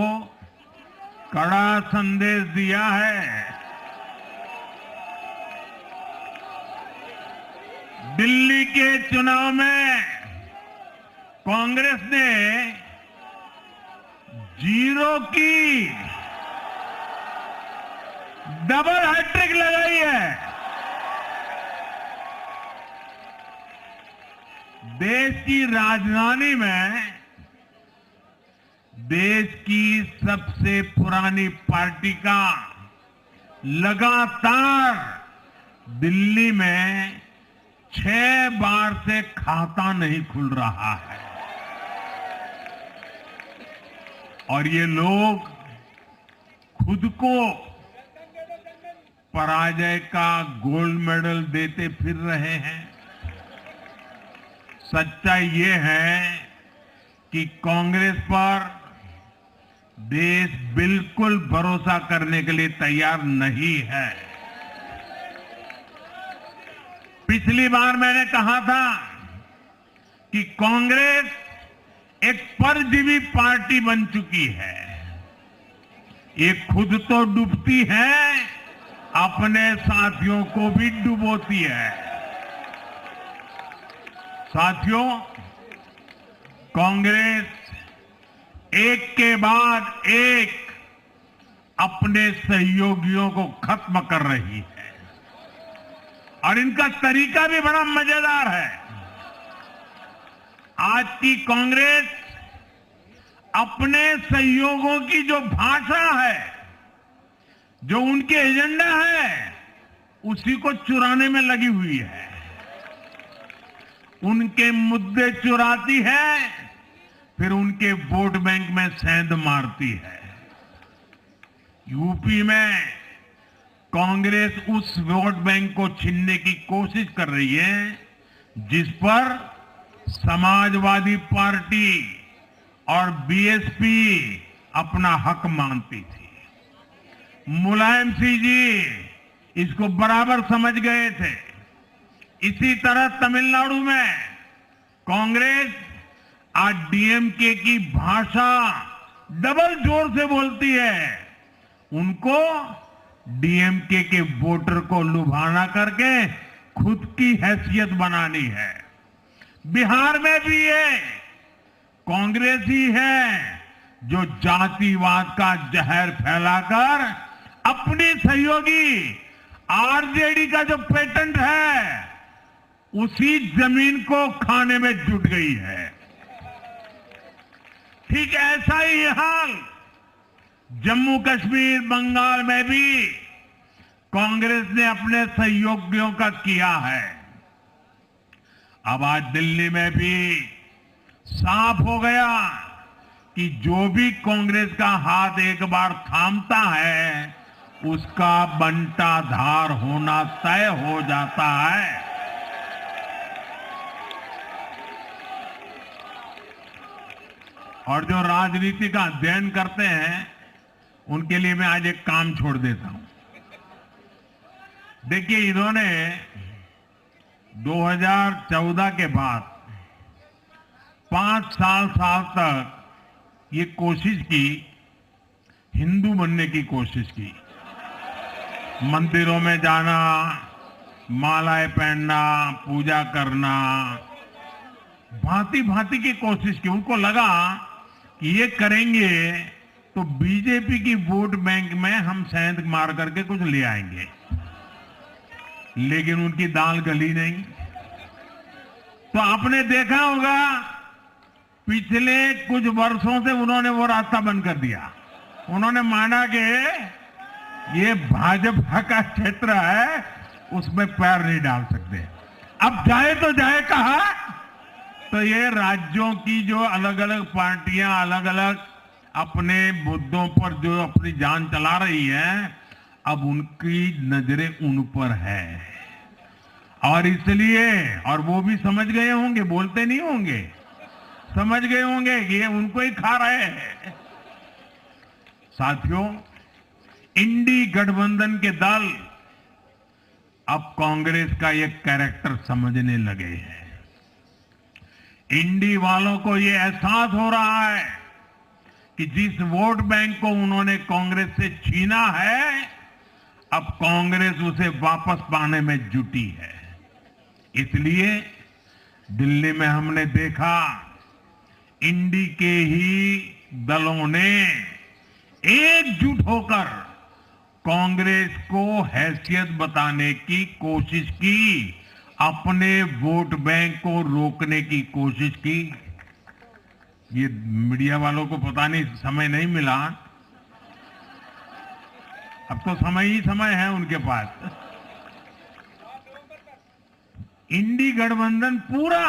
कड़ा संदेश दिया है। दिल्ली के चुनाव में कांग्रेस ने 0 की डबल हैट्रिक लगाई है। देश की राजधानी में देश की सबसे पुरानी पार्टी का लगातार दिल्ली में 6 बार से खाता नहीं खुल रहा है और ये लोग खुद को पराजय का गोल्ड मेडल देते फिर रहे हैं। सच्चाई ये है कि कांग्रेस पर देश बिल्कुल भरोसा करने के लिए तैयार नहीं है। पिछली बार मैंने कहा था कि कांग्रेस एक परजीवी पार्टी बन चुकी है। ये खुद तो डूबती है, अपने साथियों को भी डुबोती है। साथियों, कांग्रेस एक के बाद एक अपने सहयोगियों को खत्म कर रही है और इनका तरीका भी बड़ा मजेदार है। आज की कांग्रेस अपने सहयोगियों की जो भाषा है, जो उनके एजेंडा है, उसी को चुराने में लगी हुई है। उनके मुद्दे चुराती है, फिर उनके वोट बैंक में सेंध मारती है। यूपी में कांग्रेस उस वोट बैंक को छीनने की कोशिश कर रही है जिस पर समाजवादी पार्टी और बीएसपी अपना हक मानती थी। मुलायम सिंह जी इसको बराबर समझ गए थे। इसी तरह तमिलनाडु में कांग्रेस आज डीएमके की भाषा डबल जोर से बोलती है। उनको डीएमके के वोटर को लुभाना करके खुद की हैसियत बनानी है। बिहार में भी ये कांग्रेस ही है जो जातिवाद का जहर फैलाकर अपनी सहयोगी आरजेडी का जो पेटेंट है उसी जमीन को खाने में जुट गई है। ठीक ऐसा ही हाल जम्मू कश्मीर, बंगाल में भी कांग्रेस ने अपने सहयोगियों का किया है। अब आज दिल्ली में भी साफ हो गया कि जो भी कांग्रेस का हाथ एक बार थामता है उसका बंटाधार होना तय हो जाता है। और जो राजनीति का अध्ययन करते हैं उनके लिए मैं आज एक काम छोड़ देता हूं। देखिए, इन्होंने 2014 के बाद 5 साल तक ये कोशिश की, हिंदू बनने की कोशिश की, मंदिरों में जाना, मालाएं पहनना, पूजा करना, भांति भांति की कोशिश की। उनको लगा कि ये करेंगे तो बीजेपी की वोट बैंक में हम सेंध मार करके कुछ ले आएंगे, लेकिन उनकी दाल गली नहीं। तो आपने देखा होगा पिछले कुछ वर्षों से उन्होंने वो रास्ता बंद कर दिया। उन्होंने माना कि ये भाजपा का क्षेत्र है, उसमें पैर नहीं डाल सकते। अब जाए तो जाए कहा, तो ये राज्यों की जो अलग अलग पार्टियां अलग अलग अपने मुद्दों पर जो अपनी जान चला रही हैं, अब उनकी नजरें उन पर है। और इसलिए, और वो भी समझ गए होंगे, बोलते नहीं होंगे, समझ गए होंगे कि ये उनको ही खा रहे हैं। साथियों, इंडी गठबंधन के दल अब कांग्रेस का ये कैरेक्टर समझने लगे हैं। इंडी वालों को ये एहसास हो रहा है कि जिस वोट बैंक को उन्होंने कांग्रेस से छीना है, अब कांग्रेस उसे वापस पाने में जुटी है। इसलिए दिल्ली में हमने देखा इंडी के ही दलों ने एकजुट होकर कांग्रेस को हैसियत बताने की कोशिश की, अपने वोट बैंक को रोकने की कोशिश की। ये मीडिया वालों को पता नहीं समय नहीं मिला, अब तो समय ही समय है उनके पास। इंडी गठबंधन पूरा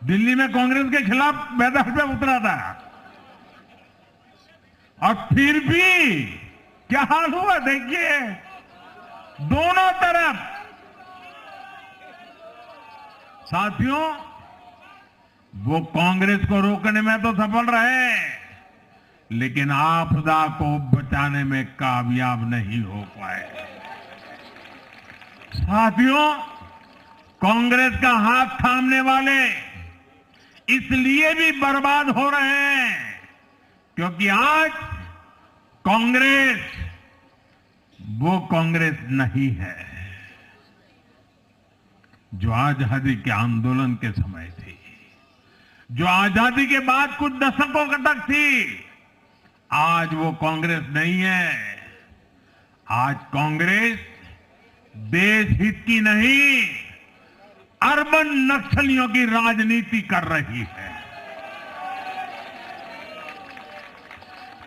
दिल्ली में कांग्रेस के खिलाफ मैदान पे उतरा था, और फिर भी क्या हाल हुआ देखिए, दोनों तरफ। साथियों, वो कांग्रेस को रोकने में तो सफल रहे, लेकिन आपदा को बचाने में कामयाब नहीं हो पाए। साथियों, कांग्रेस का हाथ थामने वाले इसलिए भी बर्बाद हो रहे हैं क्योंकि आज कांग्रेस वो कांग्रेस नहीं है जो आजादी के आंदोलन के समय थी, जो आजादी के बाद कुछ दशकों तक थी। आज वो कांग्रेस नहीं है। आज कांग्रेस देश हित की नहीं, अर्बन नक्सलियों की राजनीति कर रही है।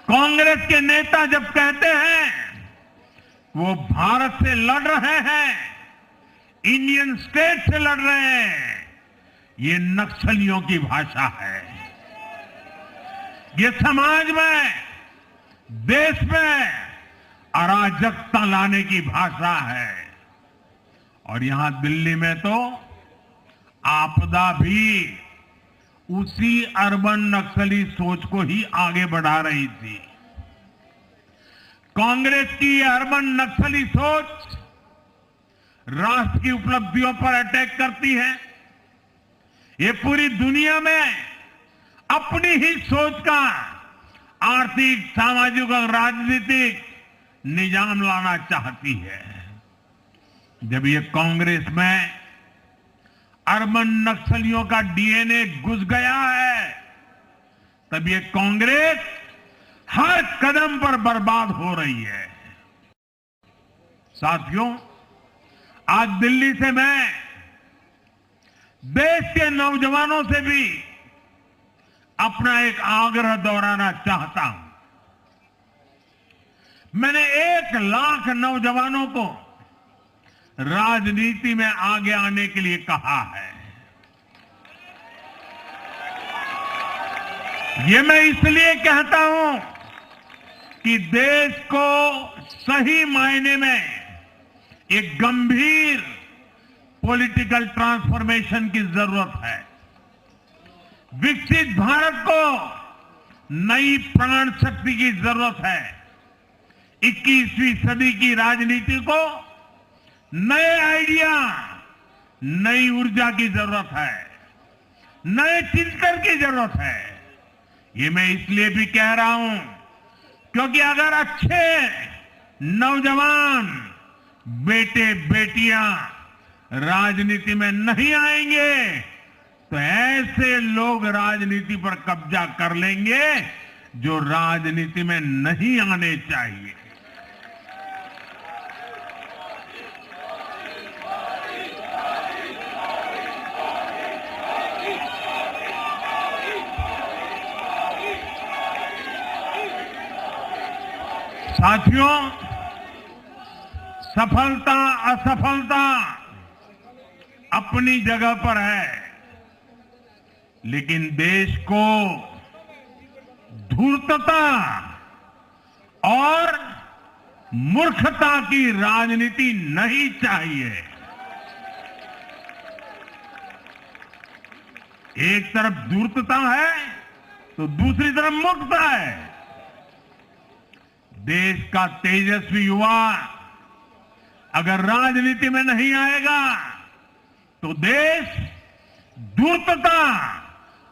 कांग्रेस के नेता जब कहते हैं वो भारत से लड़ रहे हैं, इंडियन स्टेट से लड़ रहे हैं, ये नक्सलियों की भाषा है। ये समाज में, देश में अराजकता लाने की भाषा है। और यहां दिल्ली में तो आपदा भी उसी अर्बन नक्सली सोच को ही आगे बढ़ा रही थी। कांग्रेस की अर्बन नक्सली सोच राष्ट्र की उपलब्धियों पर अटैक करती है। ये पूरी दुनिया में अपनी ही सोच का आर्थिक, सामाजिक और राजनीतिक निजाम लाना चाहती है। जब ये कांग्रेस में अर्बन नक्सलियों का डीएनए घुस गया है, तब ये कांग्रेस हर कदम पर बर्बाद हो रही है। साथियों, आज दिल्ली से मैं देश के नौजवानों से भी अपना एक आग्रह दोहराना चाहता हूं। मैंने 1 लाख नौजवानों को राजनीति में आगे आने के लिए कहा है। ये मैं इसलिए कहता हूं कि देश को सही मायने में एक गंभीर पॉलिटिकल ट्रांसफॉर्मेशन की जरूरत है। विकसित भारत को नई प्राण शक्ति की जरूरत है। 21वीं सदी की राजनीति को नए आइडिया, नई ऊर्जा की जरूरत है, नए चिंतन की जरूरत है। ये मैं इसलिए भी कह रहा हूं क्योंकि अगर अच्छे नौजवान बेटे बेटियां राजनीति में नहीं आएंगे तो ऐसे लोग राजनीति पर कब्जा कर लेंगे जो राजनीति में नहीं आने चाहिए। साथियों, सफलता असफलता अपनी जगह पर है, लेकिन देश को धूर्तता और मूर्खता की राजनीति नहीं चाहिए। एक तरफ धूर्तता है तो दूसरी तरफ मूर्खता है। देश का तेजस्वी युवा अगर राजनीति में नहीं आएगा तो देश धूर्तता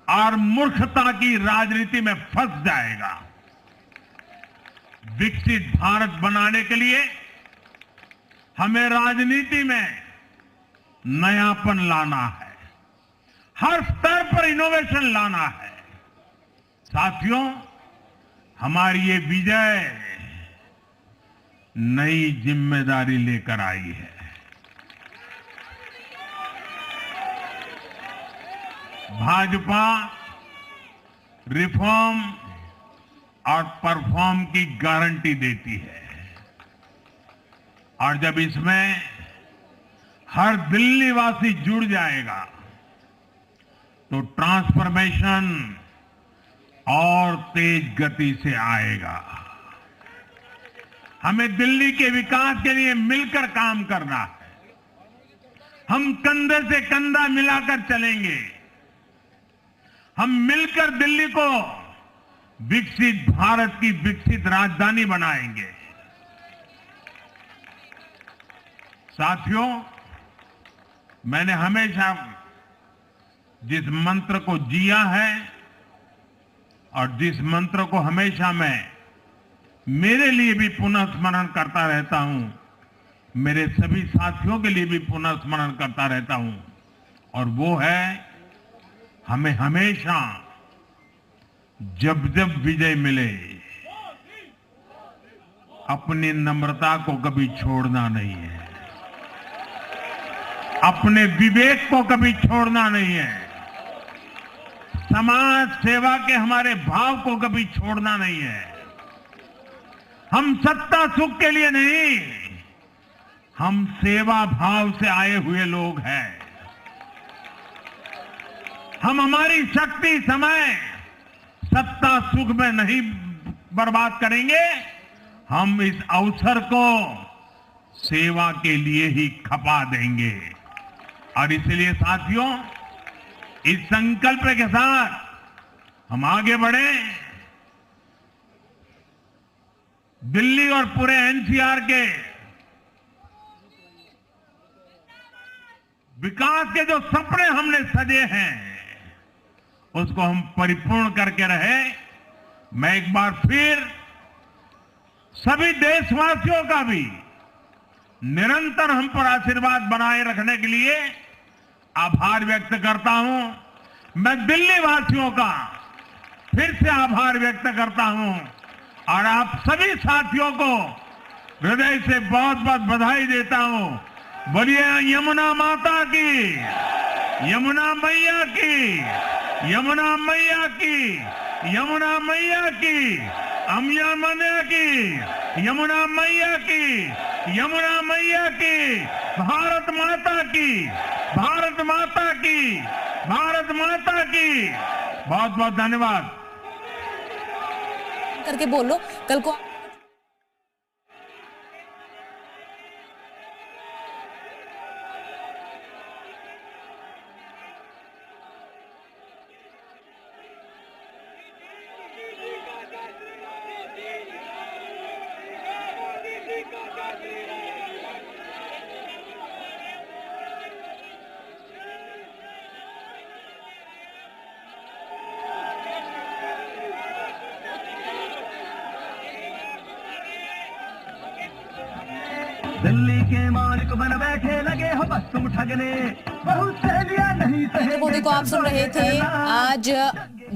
और मूर्खता की राजनीति में फंस जाएगा। विकसित भारत बनाने के लिए हमें राजनीति में नयापन लाना है, हर स्तर पर इनोवेशन लाना है। साथियों, हमारी ये विजय नई जिम्मेदारी लेकर आई है। भाजपा रिफॉर्म और परफॉर्म की गारंटी देती है और जब इसमें हर दिल्ली वासी जुड़ जाएगा तो ट्रांसफॉर्मेशन और तेज गति से आएगा। हमें दिल्ली के विकास के लिए मिलकर काम करना है। हम कंधे से कंधा मिलाकर चलेंगे। हम मिलकर दिल्ली को विकसित भारत की विकसित राजधानी बनाएंगे। साथियों, मैंने हमेशा जिस मंत्र को जिया है और जिस मंत्र को हमेशा मैं मेरे लिए भी पुनः स्मरण करता रहता हूं, मेरे सभी साथियों के लिए भी पुनः स्मरण करता रहता हूं, और वो है हमें हमेशा जब जब विजय मिले अपनी नम्रता को कभी छोड़ना नहीं है, अपने विवेक को कभी छोड़ना नहीं है, समाज सेवा के हमारे भाव को कभी छोड़ना नहीं है। हम सत्ता सुख के लिए नहीं, हम सेवा भाव से आए हुए लोग हैं। हम हमारी शक्ति समय सत्ता सुख में नहीं बर्बाद करेंगे, हम इस अवसर को सेवा के लिए ही खपा देंगे। और इसलिए साथियों, इस संकल्प के साथ हम आगे बढ़े। दिल्ली और पूरे एनसीआर के विकास के जो सपने हमने सजे हैं उसको हम परिपूर्ण करके रहे। मैं एक बार फिर सभी देशवासियों का भी निरंतर हम पर आशीर्वाद बनाए रखने के लिए आभार व्यक्त करता हूं। मैं दिल्ली वासियों का फिर से आभार व्यक्त करता हूं और आप सभी साथियों को हृदय से बहुत बहुत बधाई देता हूं। बोलिए यमुना माता की, यमुना मैया की। यमुना मैया की, यमुना मैया की, अम्बिया मैया की, यमुना मैया की, यमुना मैया की, भारत माता की, भारत माता की, भारत माता की। बहुत बहुत धन्यवाद। करके बोल लो कल को। दिल्ली के मालिक बन बैठे लगे हो बस तुम ठगने, बहुत सह लिया नहीं सहे। नरेंद्र मोदी को आप सुन रहे थे। आज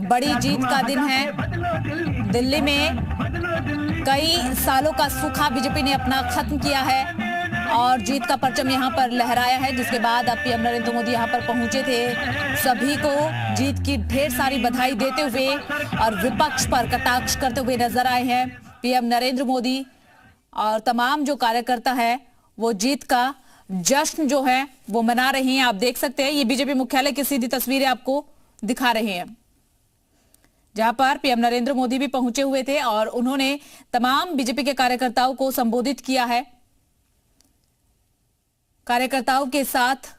बड़ी जीत का दिन है। दिल्ली में कई सालों का सूखा बीजेपी ने अपना खत्म किया है और जीत का परचम यहां पर लहराया है, जिसके बाद अब पीएम नरेंद्र मोदी यहां पर पहुंचे थे। सभी को जीत की ढेर सारी बधाई देते हुए और विपक्ष पर कटाक्ष करते हुए नजर आए हैं। पीएम नरेंद्र मोदी और तमाम जो कार्यकर्ता है वो जीत का जश्न जो है वो मना रहे हैं। आप देख सकते हैं ये बीजेपी मुख्यालय की सीधी तस्वीरें आपको दिखा रहे हैं, जहां पर पीएम नरेंद्र मोदी भी पहुंचे हुए थे और उन्होंने तमाम बीजेपी के कार्यकर्ताओं को संबोधित किया है। कार्यकर्ताओं के साथ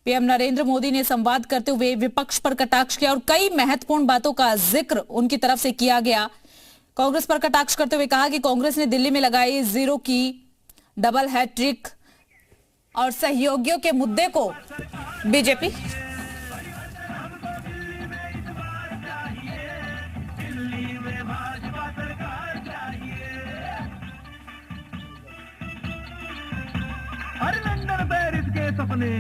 पीएम नरेंद्र मोदी ने संवाद करते हुए विपक्ष पर कटाक्ष किया और कई महत्वपूर्ण बातों का जिक्र उनकी तरफ से किया गया। कांग्रेस पर कटाक्ष करते हुए कहा कि कांग्रेस ने दिल्ली में लगाई जीरो की डबल हैट्रिक और सहयोगियों के मुद्दे को बीजेपी लंदन पेरिस के सपने